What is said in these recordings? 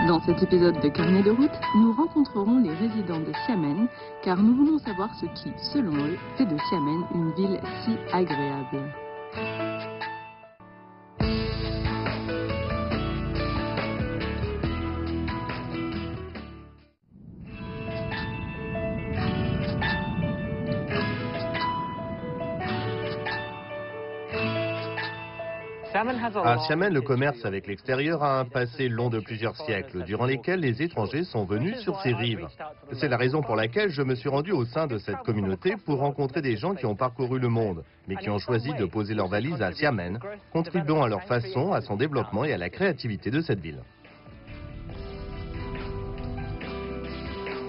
Dans cet épisode de Carnet de route, nous rencontrerons les résidents de Xiamen, car nous voulons savoir ce qui, selon eux, fait de Xiamen une ville si agréable. À Xiamen, le commerce avec l'extérieur a un passé long de plusieurs siècles, durant lesquels les étrangers sont venus sur ses rives. C'est la raison pour laquelle je me suis rendu au sein de cette communauté pour rencontrer des gens qui ont parcouru le monde, mais qui ont choisi de poser leurs valises à Xiamen, contribuant à leur façon à son développement et à la créativité de cette ville.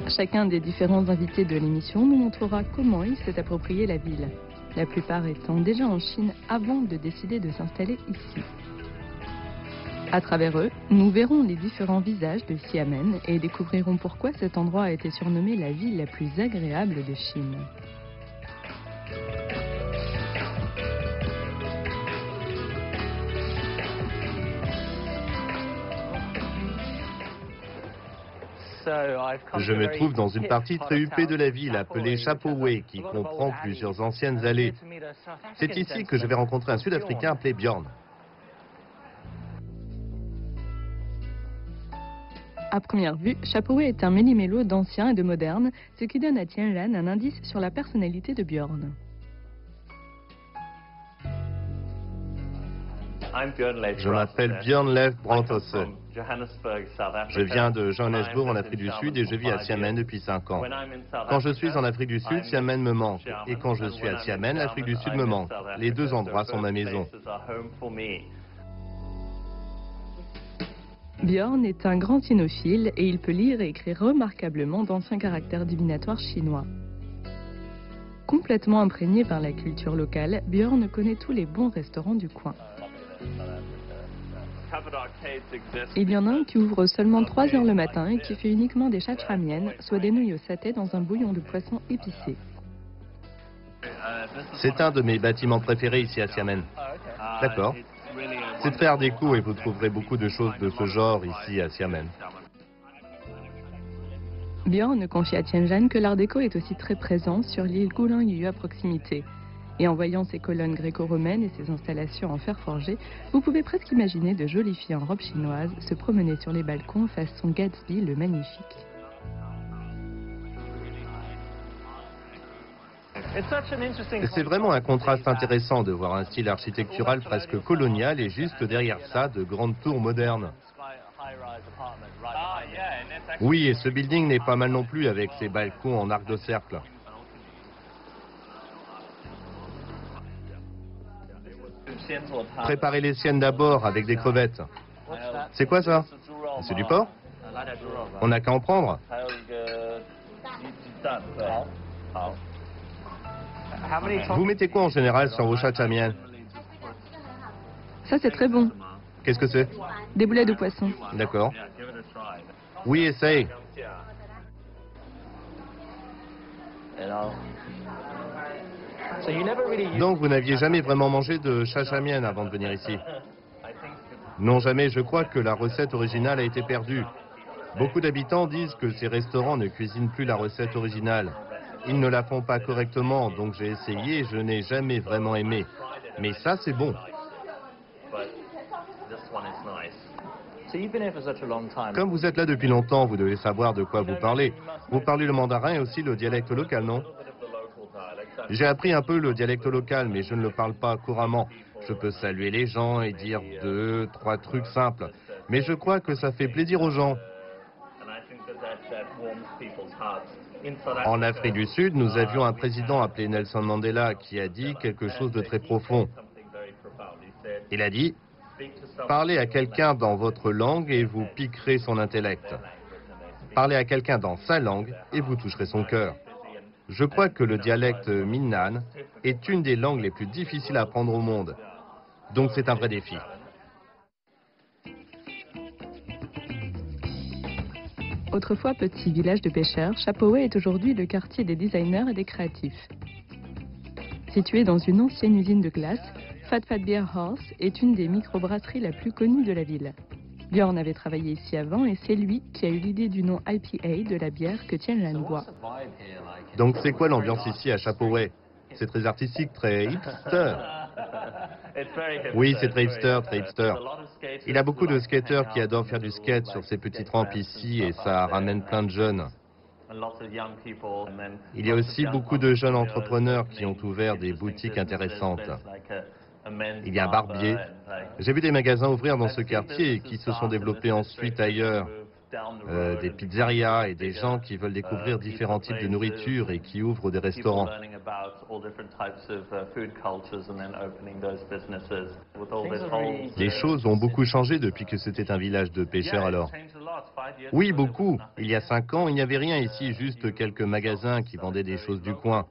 Chacun des différents invités de l'émission nous montrera comment il s'est approprié la ville. La plupart étant déjà en Chine avant de décider de s'installer ici. À travers eux, nous verrons les différents visages de Xiamen et découvrirons pourquoi cet endroit a été surnommé la ville la plus agréable de Chine. Je me trouve dans une partie très huppée de la ville appelée Chapaway, qui comprend plusieurs anciennes allées. C'est ici que je vais rencontrer un Sud-Africain appelé Bjorn. À première vue, Chapaway est un méli-mélo d'ancien et de moderne, ce qui donne à Tianlan un indice sur la personnalité de Bjorn. Je m'appelle Bjorn Leif Brantose. Je viens de Johannesburg en Afrique du Sud et je vis à Xiamen depuis 5 ans. Quand je suis en Afrique du Sud, Xiamen me manque. Et quand je suis à Xiamen, l'Afrique du Sud me manque. Les deux endroits sont ma maison. Bjorn est un grand sinophile et il peut lire et écrire remarquablement d'anciens caractères divinatoires chinois. Complètement imprégné par la culture locale, Bjorn connaît tous les bons restaurants du coin. Il y en a un qui ouvre seulement 3 heures le matin et qui fait uniquement des chachramien, soit des nouilles au saté dans un bouillon de poisson épicé. C'est un de mes bâtiments préférés ici à Xiamen. D'accord. C'est très art déco et vous trouverez beaucoup de choses de ce genre ici à Xiamen. Bjorn confie à Tianjan que l'art déco est aussi très présent sur l'île Goulingyuan à proximité. Et en voyant ses colonnes gréco-romaines et ses installations en fer forgé, vous pouvez presque imaginer de jolies filles en robe chinoise se promener sur les balcons façon Gatsby le Magnifique. C'est vraiment un contraste intéressant de voir un style architectural presque colonial et juste derrière ça, de grandes tours modernes. Oui, et ce building n'est pas mal non plus avec ses balcons en arc de cercle. Préparez les siennes d'abord avec des crevettes. C'est quoi ça? C'est du porc? On n'a qu'à en prendre. Vous mettez quoi en général sur vos chachamian? Ça c'est très bon. Qu'est-ce que c'est? Des boulets de poisson. D'accord. Oui, essaye. Donc vous n'aviez jamais vraiment mangé de chachamian avant de venir ici? Non, jamais. Je crois que la recette originale a été perdue. Beaucoup d'habitants disent que ces restaurants ne cuisinent plus la recette originale. Ils ne la font pas correctement, donc j'ai essayé et je n'ai jamais vraiment aimé. Mais ça, c'est bon. Comme vous êtes là depuis longtemps, vous devez savoir de quoi vous parlez. Vous parlez le mandarin et aussi le dialecte local, non? J'ai appris un peu le dialecte local, mais je ne le parle pas couramment. Je peux saluer les gens et dire 2, 3 trucs simples. Mais je crois que ça fait plaisir aux gens. En Afrique du Sud, nous avions un président appelé Nelson Mandela qui a dit quelque chose de très profond. Il a dit « Parlez à quelqu'un dans votre langue et vous piquerez son intellect. Parlez à quelqu'un dans sa langue et vous toucherez son cœur. » Je crois que le dialecte Minnan est une des langues les plus difficiles à apprendre au monde. Donc c'est un vrai défi. Autrefois petit village de pêcheurs, Chapaway est aujourd'hui le quartier des designers et des créatifs. Situé dans une ancienne usine de glace, Fat Fat Beer House est une des microbrasseries la plus connue de la ville. Björn avait travaillé ici avant et c'est lui qui a eu l'idée du nom IPA de la bière que Tianlan boit. Donc c'est quoi l'ambiance ici à Chapaway? C'est très artistique, très hipster. Oui, c'est très hipster, très hipster. Il y a beaucoup de skateurs qui adorent faire du skate sur ces petites rampes ici et ça ramène plein de jeunes. Il y a aussi beaucoup de jeunes entrepreneurs qui ont ouvert des boutiques intéressantes. Il y a un barbier. J'ai vu des magasins ouvrir dans ce quartier et qui se sont développés ensuite ailleurs. Des pizzerias et des gens qui veulent découvrir différents types de nourriture et qui ouvrent des restaurants. Les choses ont beaucoup changé depuis que c'était un village de pêcheurs alors. Oui, beaucoup. Il y a 5 ans, il n'y avait rien ici, juste quelques magasins qui vendaient des choses du coin.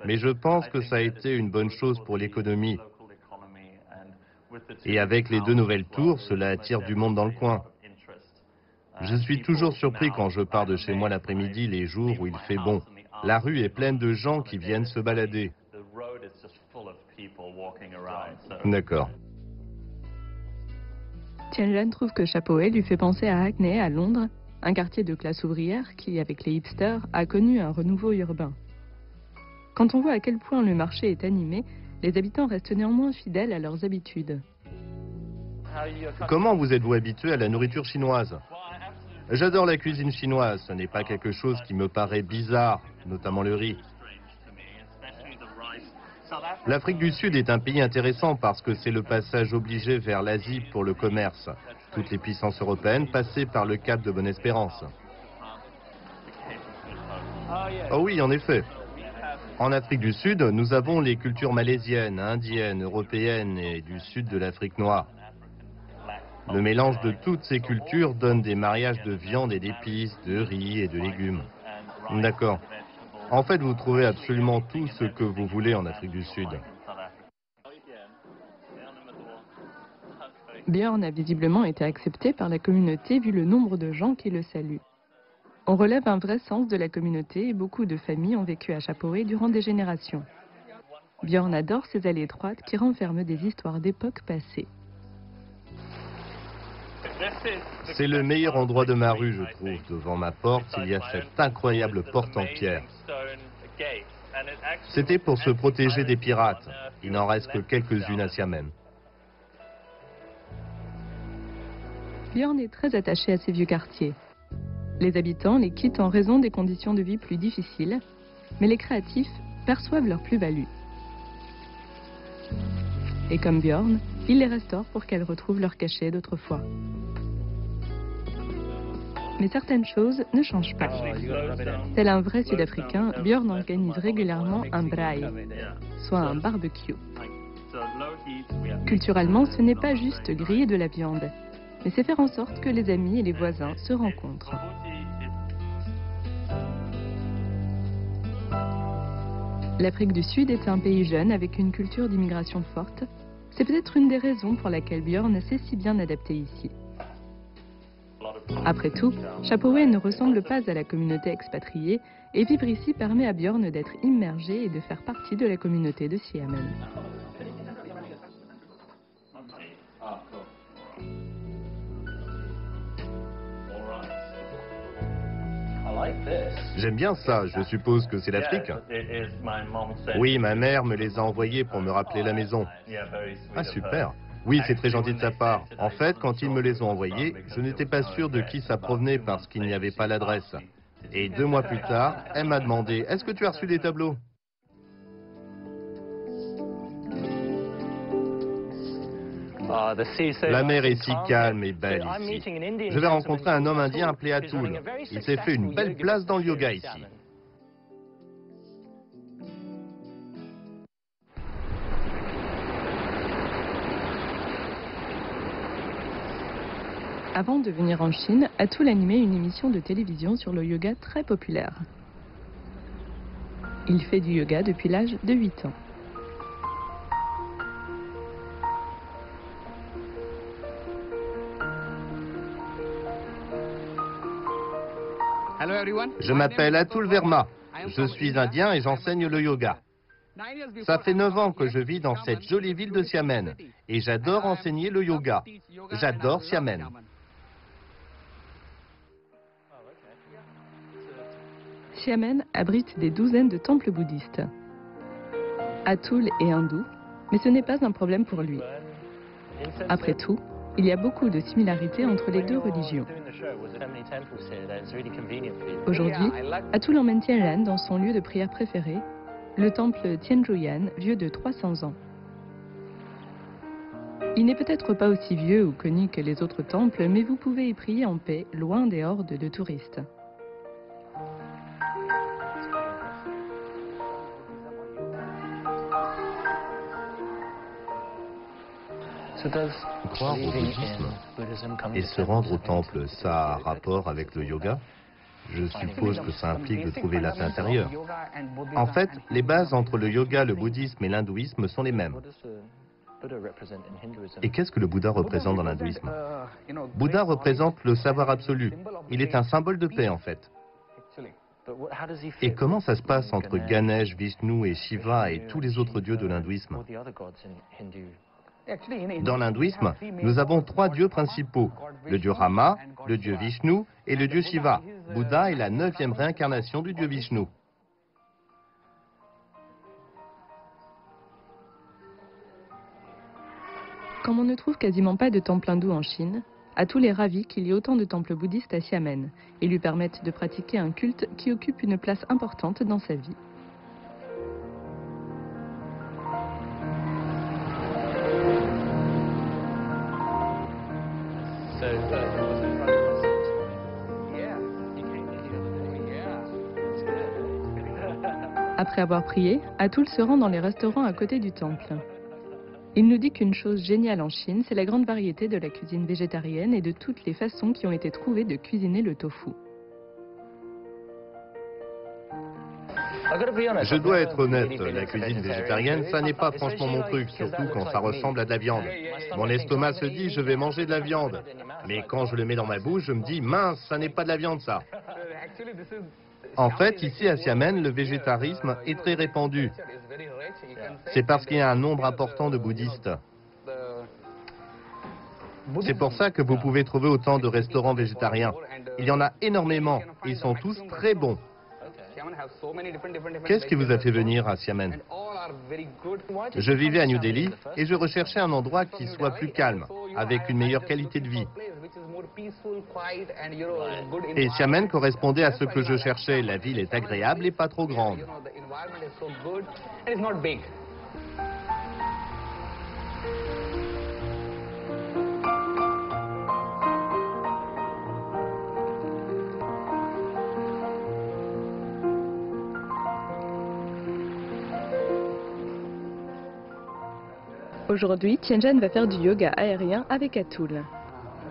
Mais je pense que ça a été une bonne chose pour l'économie. Et avec les 2 nouvelles tours, cela attire du monde dans le coin. Je suis toujours surpris quand je pars de chez moi l'après-midi, les jours où il fait bon. La rue est pleine de gens qui viennent se balader. D'accord. Tianlan trouve que Chapaway lui fait penser à Hackney, à Londres, un quartier de classe ouvrière qui, avec les hipsters, a connu un renouveau urbain. Quand on voit à quel point le marché est animé, les habitants restent néanmoins fidèles à leurs habitudes. Comment vous êtes-vous habitué à la nourriture chinoise? J'adore la cuisine chinoise, ce n'est pas quelque chose qui me paraît bizarre, notamment le riz. L'Afrique du Sud est un pays intéressant parce que c'est le passage obligé vers l'Asie pour le commerce. Toutes les puissances européennes passaient par le Cap de Bonne-Espérance. Oh oui, en effet. En Afrique du Sud, nous avons les cultures malaisiennes, indiennes, européennes et du sud de l'Afrique noire. Le mélange de toutes ces cultures donne des mariages de viande et d'épices, de riz et de légumes. D'accord. En fait, vous trouvez absolument tout ce que vous voulez en Afrique du Sud. Björn a visiblement été accepté par la communauté vu le nombre de gens qui le saluent. On relève un vrai sens de la communauté et beaucoup de familles ont vécu à Chapaway durant des générations. Björn adore ces allées étroites qui renferment des histoires d'époques passées. C'est le meilleur endroit de ma rue, je trouve. Devant ma porte, il y a cette incroyable porte en pierre. C'était pour se protéger des pirates. Il n'en reste que quelques-unes à Xiamen. Björn est très attaché à ces vieux quartiers. Les habitants les quittent en raison des conditions de vie plus difficiles, mais les créatifs perçoivent leur plus-value. Et comme Björn, ils les restaurent pour qu'elles retrouvent leur cachet d'autrefois. Mais certaines choses ne changent pas. Tel un vrai Sud-Africain, Björn organise régulièrement un braai, soit un barbecue. Culturellement, ce n'est pas juste griller de la viande, mais c'est faire en sorte que les amis et les voisins se rencontrent. L'Afrique du Sud est un pays jeune avec une culture d'immigration forte. C'est peut-être une des raisons pour laquelle Björn s'est si bien adapté ici. Après tout, Chapaway ne ressemble pas à la communauté expatriée et vivre ici permet à Björn d'être immergé et de faire partie de la communauté de Xiamen. J'aime bien ça, je suppose que c'est l'Afrique. Oui, ma mère me les a envoyés pour me rappeler la maison. Ah, super. Oui, c'est très gentil de sa part. En fait, quand ils me les ont envoyés, je n'étais pas sûr de qui ça provenait parce qu'il n'y avait pas l'adresse. Et 2 mois plus tard, elle m'a demandé « Est-ce que tu as reçu des tableaux ?» La mer est si calme et belle ici. Je vais rencontrer un homme indien appelé Atul. Il s'est fait une belle place dans le yoga ici. Avant de venir en Chine, Atul animait une émission de télévision sur le yoga très populaire. Il fait du yoga depuis l'âge de 8 ans. Je m'appelle Atul Verma. Je suis indien et j'enseigne le yoga. Ça fait 9 ans que je vis dans cette jolie ville de Xiamen et j'adore enseigner le yoga. J'adore Xiamen. Xiamen abrite des douzaines de temples bouddhistes. Atul est hindou, mais ce n'est pas un problème pour lui. Après tout, il y a beaucoup de similarités entre les deux religions. Aujourd'hui, Atul emmène Tianlan dans son lieu de prière préféré, le temple Tianzhuyan, vieux de 300 ans. Il n'est peut-être pas aussi vieux ou connu que les autres temples, mais vous pouvez y prier en paix, loin des hordes de touristes. Croire au bouddhisme et se rendre au temple, ça a rapport avec le yoga? Je suppose que ça implique de trouver la paix intérieure. En fait, les bases entre le yoga, le bouddhisme et l'hindouisme sont les mêmes. Et qu'est-ce que le Bouddha représente dans l'hindouisme? Bouddha représente le savoir absolu. Il est un symbole de paix, en fait. Et comment ça se passe entre Ganesh, Vishnu et Shiva et tous les autres dieux de l'hindouisme? Dans l'hindouisme, nous avons trois dieux principaux, le dieu Rama, le dieu Vishnu et le dieu Shiva. Bouddha est la 9e réincarnation du dieu Vishnu. Comme on ne trouve quasiment pas de temple hindou en Chine, Atul est ravi qu'il y ait autant de temples bouddhistes à Xiamen et lui permettent de pratiquer un culte qui occupe une place importante dans sa vie. Après avoir prié, Atul se rend dans les restaurants à côté du temple. Il nous dit qu'une chose géniale en Chine, c'est la grande variété de la cuisine végétarienne et de toutes les façons qui ont été trouvées de cuisiner le tofu. Je dois être honnête, la cuisine végétarienne, ça n'est pas franchement mon truc, surtout quand ça ressemble à de la viande. Mon estomac se dit, je vais manger de la viande. Mais quand je le mets dans ma bouche, je me dis, mince, ça n'est pas de la viande, ça. En fait, ici à Xiamen, le végétarisme est très répandu. C'est parce qu'il y a un nombre important de bouddhistes. C'est pour ça que vous pouvez trouver autant de restaurants végétariens. Il y en a énormément. Ils sont tous très bons. Qu'est-ce qui vous a fait venir à Xiamen? Je vivais à New Delhi et je recherchais un endroit qui soit plus calme, avec une meilleure qualité de vie. Et Xiamen correspondait à ce que je cherchais. La ville est agréable et pas trop grande. Aujourd'hui, Tianjan va faire du yoga aérien avec Atul.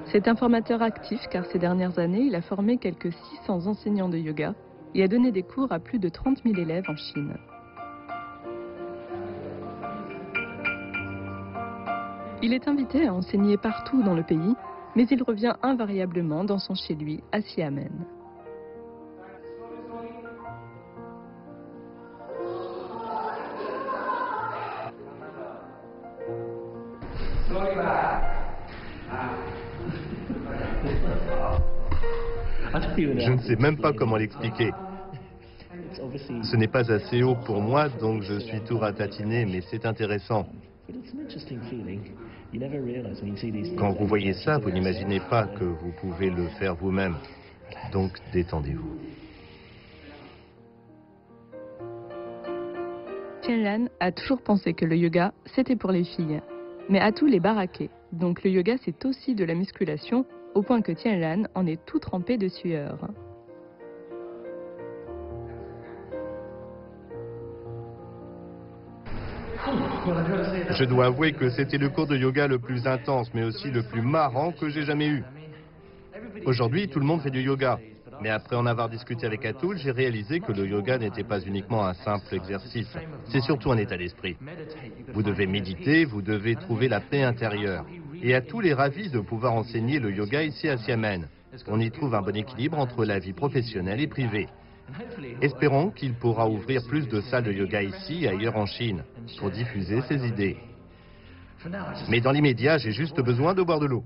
C'est un formateur actif car ces dernières années, il a formé quelques 600 enseignants de yoga et a donné des cours à plus de 30 000 élèves en Chine. Il est invité à enseigner partout dans le pays, mais il revient invariablement dans son chez-lui à Xiamen. Je ne sais même pas comment l'expliquer. Ce n'est pas assez haut pour moi, donc je suis tout ratatiné, mais c'est intéressant. Quand vous voyez ça, vous n'imaginez pas que vous pouvez le faire vous-même. Donc détendez-vous. Tianlan a toujours pensé que le yoga, c'était pour les filles. Mais Atul est baraqué, donc le yoga c'est aussi de la musculation, au point que Tianlan en est tout trempé de sueur. Je dois avouer que c'était le cours de yoga le plus intense, mais aussi le plus marrant que j'ai jamais eu. Aujourd'hui, tout le monde fait du yoga. Mais après en avoir discuté avec Atul, j'ai réalisé que le yoga n'était pas uniquement un simple exercice. C'est surtout un état d'esprit. Vous devez méditer, vous devez trouver la paix intérieure. Et Atul est ravi de pouvoir enseigner le yoga ici à Xiamen. On y trouve un bon équilibre entre la vie professionnelle et privée. Espérons qu'il pourra ouvrir plus de salles de yoga ici et ailleurs en Chine, pour diffuser ses idées. Mais dans l'immédiat, j'ai juste besoin de boire de l'eau.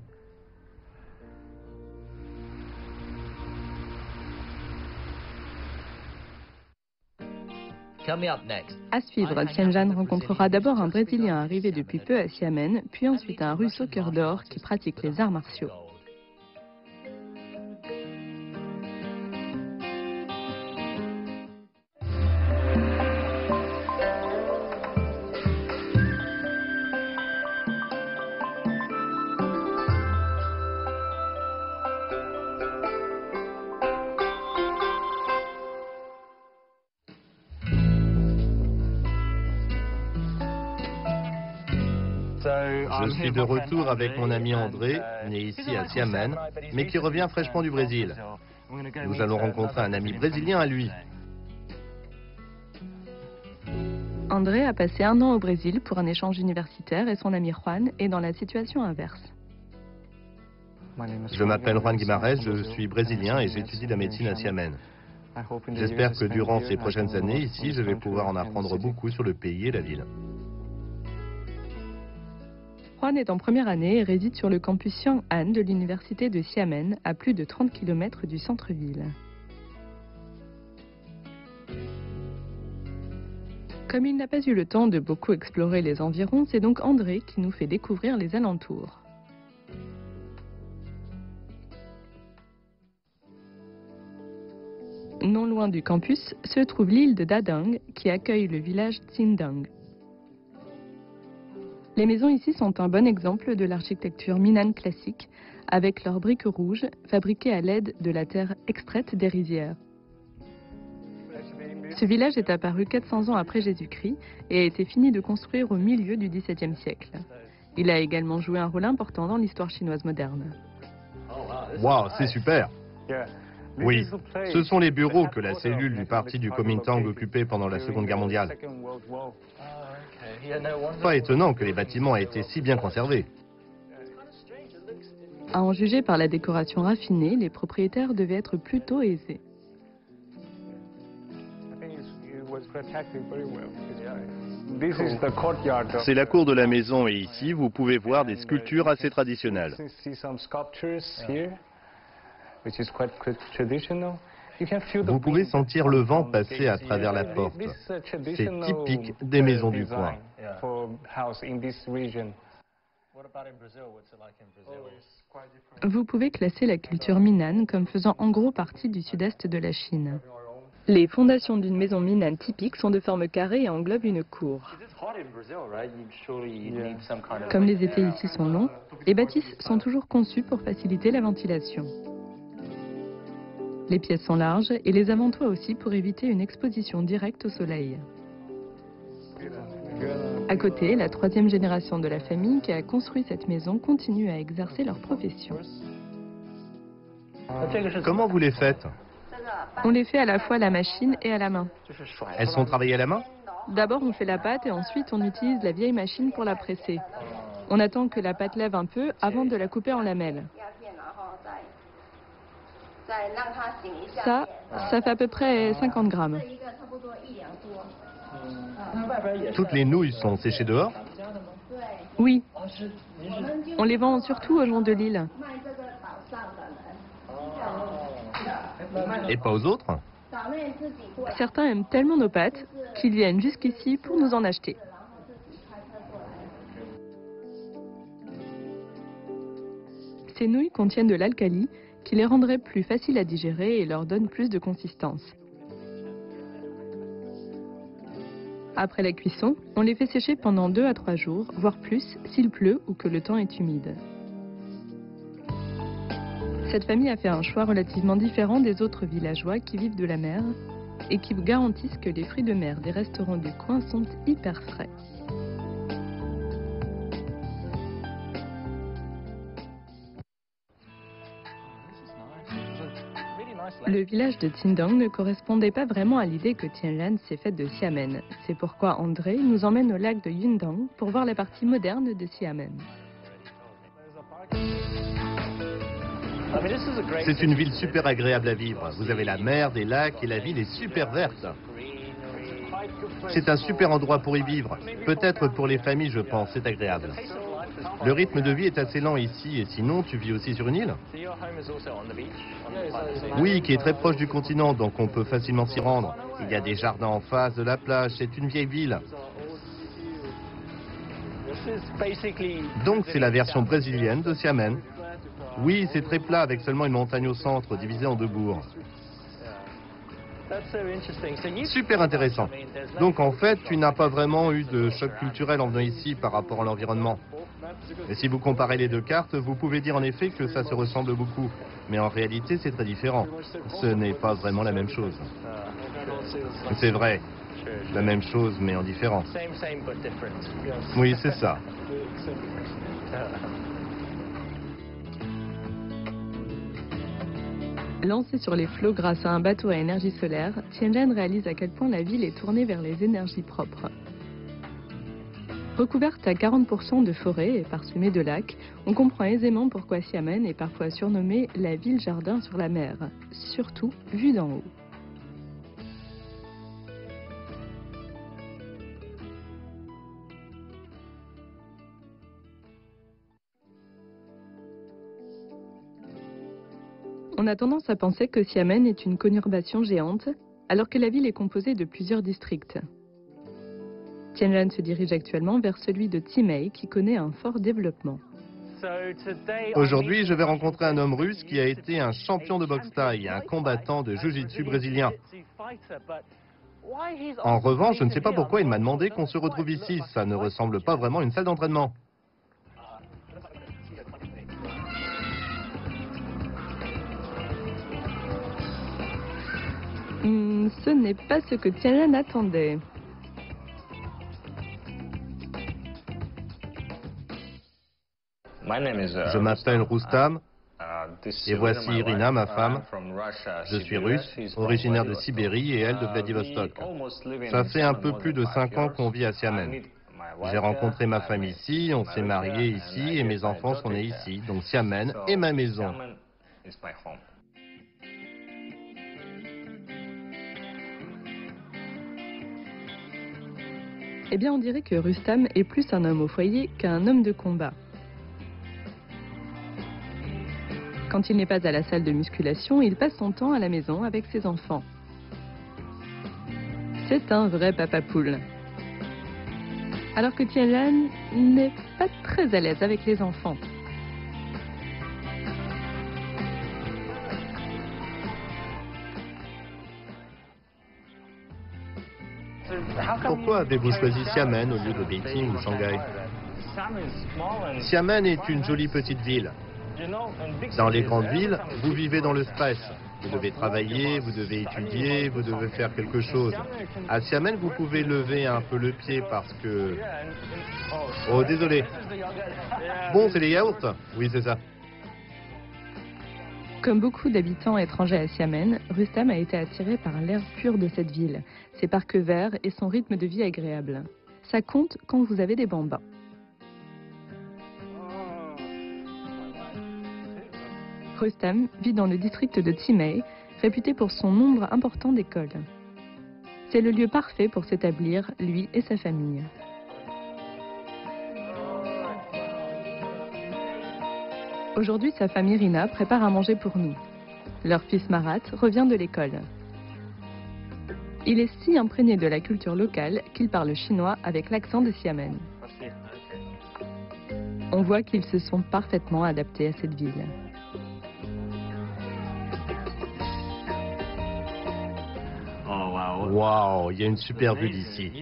À suivre, Tianjan rencontrera d'abord un Brésilien arrivé depuis peu à Xiamen, puis ensuite un Russe au cœur d'or qui pratique les arts martiaux. Je suis de retour avec mon ami André, né ici à Xiamen, mais qui revient fraîchement du Brésil. Nous allons rencontrer un ami brésilien à lui. André a passé 1 an au Brésil pour un échange universitaire et son ami Juan est dans la situation inverse. Je m'appelle Juan Guimarães, je suis brésilien et j'étudie la médecine à Xiamen. J'espère que durant ces prochaines années, ici, je vais pouvoir en apprendre beaucoup sur le pays et la ville. Juan est en première année et réside sur le campus Xiang'an de l'université de Xiamen, à plus de 30 km du centre-ville. Comme il n'a pas eu le temps de beaucoup explorer les environs, c'est donc André qui nous fait découvrir les alentours. Non loin du campus se trouve l'île de Dadang qui accueille le village Tsindang. Les maisons ici sont un bon exemple de l'architecture Minnan classique, avec leurs briques rouges fabriquées à l'aide de la terre extraite des rizières. Ce village est apparu 400 ans après Jésus-Christ et a été fini de construire au milieu du XVIIe siècle. Il a également joué un rôle important dans l'histoire chinoise moderne. Waouh, c'est super! Oui, ce sont les bureaux que la cellule du parti du Kuomintang occupait pendant la Seconde Guerre mondiale. Pas étonnant que les bâtiments aient été si bien conservés. À en juger par la décoration raffinée, les propriétaires devaient être plutôt aisés. C'est la cour de la maison et ici, vous pouvez voir des sculptures assez traditionnelles. Vous pouvez sentir le vent passer à travers la porte. C'est typique des maisons du coin. Vous pouvez classer la culture Minnan comme faisant en gros partie du sud-est de la Chine. Les fondations d'une maison Minnan typique sont de forme carrée et englobent une cour. Comme les étés ici sont longs, les bâtisses sont toujours conçues pour faciliter la ventilation. Les pièces sont larges et les avant-toits aussi pour éviter une exposition directe au soleil. À côté, la 3e génération de la famille qui a construit cette maison continue à exercer leur profession. Comment vous les faites? On les fait à la fois à la machine et à la main. Elles sont travaillées à la main? D'abord on fait la pâte et ensuite on utilise la vieille machine pour la presser. On attend que la pâte lève un peu avant de la couper en lamelles. Ça fait à peu près 50 grammes. Toutes les nouilles sont séchées dehors? Oui. On les vend surtout au long de l'île. Et pas aux autres? Certains aiment tellement nos pâtes qu'ils viennent jusqu'ici pour nous en acheter. Ces nouilles contiennent de l'alcali qui les rendrait plus faciles à digérer et leur donne plus de consistance. Après la cuisson, on les fait sécher pendant 2 à 3 jours, voire plus s'il pleut ou que le temps est humide. Cette famille a fait un choix relativement différent des autres villageois qui vivent de la mer et qui vous garantissent que les fruits de mer des restaurants du coin sont hyper frais. Le village de Tsindang ne correspondait pas vraiment à l'idée que Tianjan s'est faite de Xiamen. C'est pourquoi André nous emmène au lac de Yundang pour voir la partie moderne de Xiamen. C'est une ville super agréable à vivre. Vous avez la mer, des lacs et la ville est super verte. C'est un super endroit pour y vivre. Peut-être pour les familles, je pense, c'est agréable. Le rythme de vie est assez lent ici, et sinon, tu vis aussi sur une île? Oui, qui est très proche du continent, donc on peut facilement s'y rendre. Il y a des jardins en face de la plage, c'est une vieille ville. Donc c'est la version brésilienne de Xiamen. Oui, c'est très plat avec seulement une montagne au centre, divisée en deux bourgs. Super intéressant. Donc en fait, tu n'as pas vraiment eu de choc culturel en venant ici par rapport à l'environnement. Et si vous comparez les deux cartes, vous pouvez dire en effet que ça se ressemble beaucoup. Mais en réalité, c'est très différent. Ce n'est pas vraiment la même chose. C'est vrai. La même chose, mais en différent. Oui, c'est ça. Lancé sur les flots grâce à un bateau à énergie solaire, Tianjin réalise à quel point la ville est tournée vers les énergies propres. Recouverte à 40% de forêt et parsemée de lacs, on comprend aisément pourquoi Xiamen est parfois surnommée la ville-jardin sur la mer, surtout vue d'en haut. On a tendance à penser que Xiamen est une conurbation géante, alors que la ville est composée de plusieurs districts. Tianjin se dirige actuellement vers celui de Timei, qui connaît un fort développement. Aujourd'hui, je vais rencontrer un homme russe qui a été un champion de boxe thaï, un combattant de jiu-jitsu brésilien. En revanche, je ne sais pas pourquoi il m'a demandé qu'on se retrouve ici. Ça ne ressemble pas vraiment à une salle d'entraînement. Ce n'est pas ce que Tianjin attendait. Je m'appelle Rustam et voici Irina, ma femme. Je suis russe, originaire de Sibérie et elle de Vladivostok. Ça fait un peu plus de 5 ans qu'on vit à Xiamen. J'ai rencontré ma femme ici, on s'est mariés ici et mes enfants sont nés ici. Donc Xiamen est ma maison. Eh bien, on dirait que Rustam est plus un homme au foyer qu'un homme de combat. Quand il n'est pas à la salle de musculation, il passe son temps à la maison avec ses enfants. C'est un vrai papa poule. Alors que Tianjin n'est pas très à l'aise avec les enfants. Pourquoi avez-vous choisi Xiamen au lieu de Beijing ou Shanghai? Xiamen est une jolie petite ville. Dans les grandes villes, vous vivez dans le stress. Vous devez travailler, vous devez étudier, vous devez faire quelque chose. À Xiamen, vous pouvez lever un peu le pied parce que... Oh, désolé. Bon, c'est les yaourts? Oui, c'est ça. Comme beaucoup d'habitants étrangers à Xiamen, Rustam a été attiré par l'air pur de cette ville, ses parcs verts et son rythme de vie agréable. Ça compte quand vous avez des bambins. Rustam vit dans le district de Timei, réputé pour son nombre important d'écoles. C'est le lieu parfait pour s'établir, lui et sa famille. Aujourd'hui, sa femme Irina prépare à manger pour nous. Leur fils Marat revient de l'école. Il est si imprégné de la culture locale qu'il parle chinois avec l'accent de Xiamen. On voit qu'ils se sont parfaitement adaptés à cette ville. Waouh, il y a une super vue d'ici.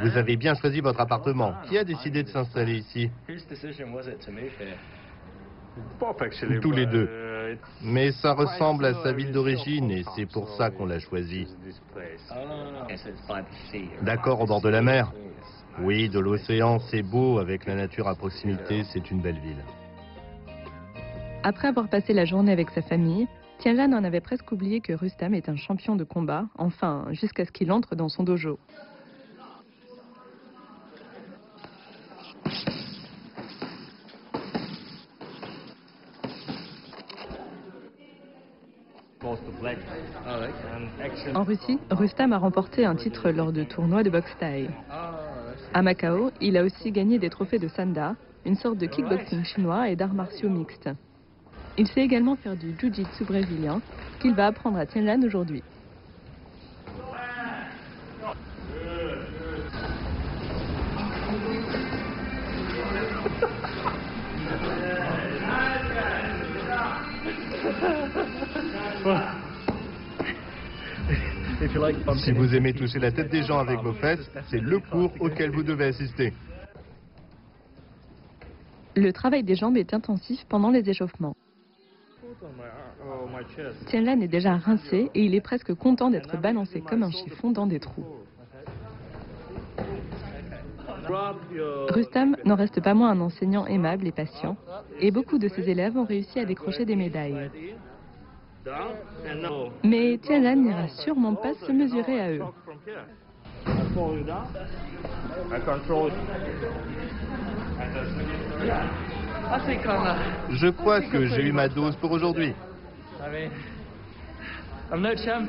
Vous avez bien choisi votre appartement. Qui a décidé de s'installer ici? Tous les deux. Mais ça ressemble à sa ville d'origine et c'est pour ça qu'on l'a choisi. D'accord, au bord de la mer? Oui, de l'océan, c'est beau. Avec la nature à proximité, c'est une belle ville. Après avoir passé la journée avec sa famille, Tianjin en avait presque oublié que Rustam est un champion de combat, enfin, jusqu'à ce qu'il entre dans son dojo. En Russie, Rustam a remporté un titre lors de tournois de boxe thaï. À Macao, il a aussi gagné des trophées de Sanda, une sorte de kickboxing chinois et d'arts martiaux mixtes. Il sait également faire du jiu-jitsu brésilien, qu'il va apprendre à Tianjin aujourd'hui. Si vous aimez toucher la tête des gens avec vos fesses, c'est le cours auquel vous devez assister. Le travail des jambes est intensif pendant les échauffements. Tianlan est déjà rincé et il est presque content d'être balancé comme un chiffon dans des trous. Rustam n'en reste pas moins un enseignant aimable et patient, et beaucoup de ses élèves ont réussi à décrocher des médailles. Mais Tianlan n'ira sûrement pas se mesurer à eux. Je crois que j'ai eu ma dose pour aujourd'hui.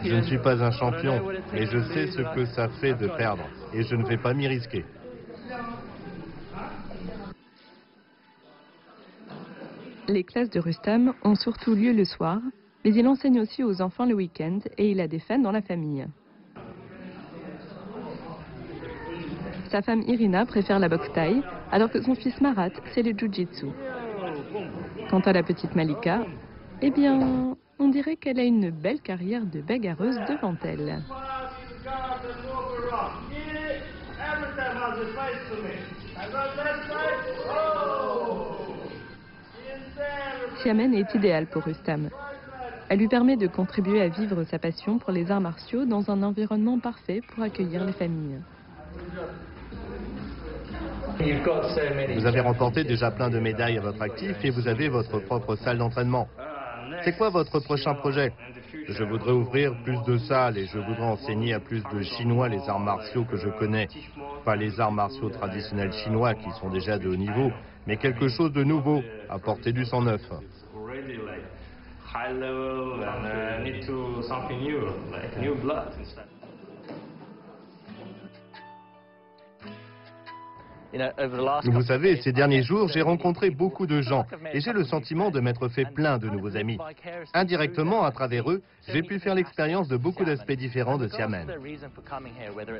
Je ne suis pas un champion, mais je sais ce que ça fait de perdre, et je ne vais pas m'y risquer. Les classes de Rustam ont surtout lieu le soir, mais il enseigne aussi aux enfants le week-end et il a des fans dans la famille. Sa femme Irina préfère la boxe thaï, alors que son fils Marat, c'est le jiu-jitsu. Quant à la petite Malika, eh bien, on dirait qu'elle a une belle carrière de bagarreuse devant elle. Xiamen est idéale pour Rustam. Elle lui permet de contribuer à vivre sa passion pour les arts martiaux dans un environnement parfait pour accueillir les familles. Vous avez remporté déjà plein de médailles à votre actif et vous avez votre propre salle d'entraînement. C'est quoi votre prochain projet? Je voudrais ouvrir plus de salles et je voudrais enseigner à plus de Chinois les arts martiaux que je connais. Pas les arts martiaux traditionnels chinois qui sont déjà de haut niveau, mais quelque chose de nouveau, apporter du sang neuf. Vous savez, ces derniers jours, j'ai rencontré beaucoup de gens et j'ai le sentiment de m'être fait plein de nouveaux amis. Indirectement, à travers eux, j'ai pu faire l'expérience de beaucoup d'aspects différents de Xiamen.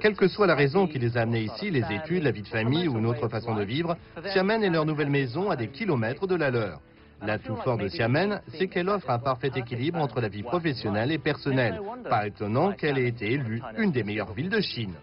Quelle que soit la raison qui les a amenés ici, les études, la vie de famille ou une autre façon de vivre, Xiamen est leur nouvelle maison à des kilomètres de la leur. L'atout fort de Xiamen, c'est qu'elle offre un parfait équilibre entre la vie professionnelle et personnelle. Pas étonnant qu'elle ait été élue une des meilleures villes de Chine.